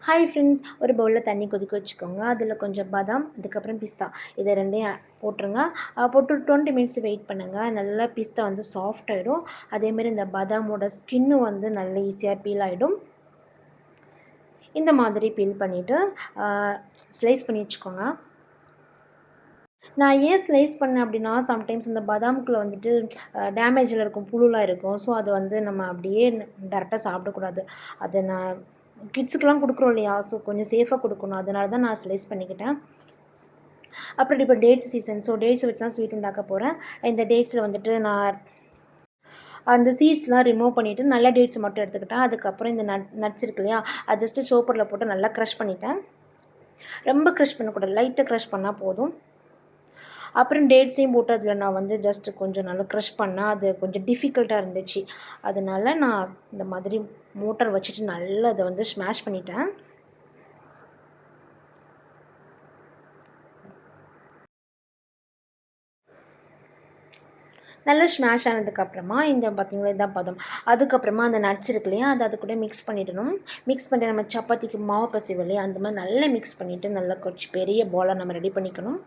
Hi friends, ஒரு பவுலில் தண்ணி கொதிக்க வச்சுக்கோங்க. அதில் கொஞ்சம் பாதாம், அதுக்கப்புறம் பிஸ்தா இதை ரெண்டையும் போட்டுருங்க. போட்டு 20 மினிட்ஸ் வெயிட் பண்ணுங்கள். நல்லா பிஸ்தா வந்து சாஃப்ட் ஆகிடும். அதேமாரி இந்த பாதாமோட ஸ்கின்னு வந்து நல்ல ஈஸியாக பீல் ஆகிடும். இந்த மாதிரி பீல் பண்ணிவிட்டு ஸ்லைஸ் பண்ணி வச்சுக்கோங்க. நான் ஏன் ஸ்லைஸ் பண்ணேன் அப்படின்னா, சம்டைம்ஸ் இந்த பாதாமுக்குள்ளே வந்துட்டு டேமேஜில் இருக்கும், புழுலாம் இருக்கும். ஸோ அதை வந்து நம்ம அப்படியே டேரெக்டாக சாப்பிடக்கூடாது. அதை நான் கிட்ஸுக்கெலாம் கொடுக்குறோம் இல்லையா, ஸோ கொஞ்சம் சேஃபாக கொடுக்கணும். அதனால தான் நான் ஸ்லைஸ் பண்ணிக்கிட்டேன். அப்புறம் இப்போ டேட்ஸ் சீசன், ஸோ டேட்ஸ் வச்சு தான் ஸ்வீட் உண்டாக்க போகிறேன். இந்த டேட்ஸில் வந்துட்டு நான் அந்த சீட்ஸ்லாம் ரிமூவ் பண்ணிவிட்டு நல்ல டேட்ஸ் மட்டும் எடுத்துக்கிட்டேன். அதுக்கப்புறம் இந்த நட்ஸ் இருக்கு இல்லையா, அது ஜஸ்ட்டு சோப்பரில் போட்டு நல்லா க்ரஷ் பண்ணிட்டேன். ரொம்ப க்ரஷ் பண்ணக்கூடாது, லைட்டாக க்ரஷ் பண்ணால் போதும். அப்புறம் டேட்ஸையும் போட்டு அதில் நான் வந்து ஜஸ்ட்டு கொஞ்சம் நல்லா க்ரஷ் பண்ணால் அது கொஞ்சம் டிஃபிகல்ட்டாக இருந்துச்சு. அதனால நான் இந்த மாதிரி மோட்டார் வச்சுட்டு நல்லா அதை வந்து ஸ்மாஷ் பண்ணிட்டேன். நல்லா ஸ்மாஷ் ஆனதுக்கப்புறமா இந்த பார்த்திங்களா இதான் பதம். அதுக்கப்புறமா அந்த நட்ஸ் இருக்கு இல்லையா, அது கூட மிக்ஸ் பண்ணிடணும். மிக்ஸ் பண்ணி நம்ம சப்பாத்திக்கு மாவு பசைவோம் இல்லையா, அந்த மாதிரி நல்லா மிக்ஸ் பண்ணிவிட்டு நல்லா கொஞ்சம் பெரிய பாலாக நம்ம ரெடி பண்ணிக்கணும்.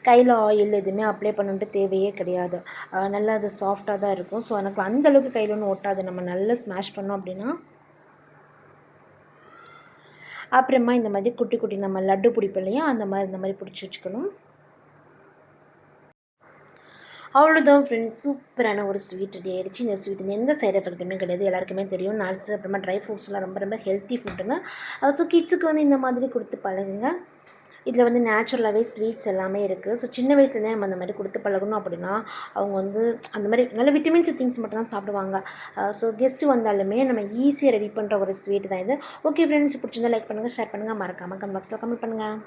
கையில் ஆயில் எதுவுமே அப்ளை பண்ணணுன்ட்டு தேவையே கிடையாது. நல்லா அது சாஃப்டாக தான் இருக்கும். ஸோ எனக்கு அந்தளவுக்கு கையில் ஒன்றும் ஒட்டாது. நம்ம நல்லா ஸ்மாஷ் பண்ணோம் அப்படின்னா. அப்புறமா இந்த மாதிரி குட்டி குட்டி நம்ம லட்டு பிடிப்போம் இல்லையா, இந்த மாதிரி பிடிச்சி வச்சுக்கணும். அவ்வளோதான் ஃப்ரெண்ட்ஸ், சூப்பரான ஒரு ஸ்வீட் ரெடி ஆகிடுச்சு. இந்த ஸ்வீட் எந்த சைட் எஃபெக்ட்டுமே கிடையாது, எல்லாருக்குமே தெரியும். நட்ஸ் அப்புறமா ட்ரை ஃப்ரூட்ஸ்லாம் ரொம்ப ரொம்ப ஹெல்த்தி ஃபுட்டுங்க. ஸோ கிட்ஸுக்கு வந்து இந்த மாதிரி கொடுத்து பழகுங்க. இதில் வந்து நேச்சுரலாகவே ஸ்வீட்ஸ் எல்லாமே இருக்குது. ஸோ சின்ன வயசுலேருந்தே நம்ம அந்த மாதிரி கொடுத்து பழகணும் அப்படின்னா அவங்க வந்து அந்த மாதிரி நல்ல விட்டமின்ஸ் திங்ஸ் மட்டும் தான் சாப்பிடுவாங்க. ஸோ கெஸ்ட்டு வந்தாலுமே நம்ம ஈஸியாக ரெடி பண்ணுற ஒரு ஸ்வீட் தான் இது. ஓகே ஃப்ரெண்ட்ஸ், பிடிச்சிருந்தா லைக் பண்ணுங்கள், ஷேர் பண்ணுங்கள், மறக்காமல் கமெண்ட் பாக்ஸில் கமெண்ட் பண்ணுங்கள்.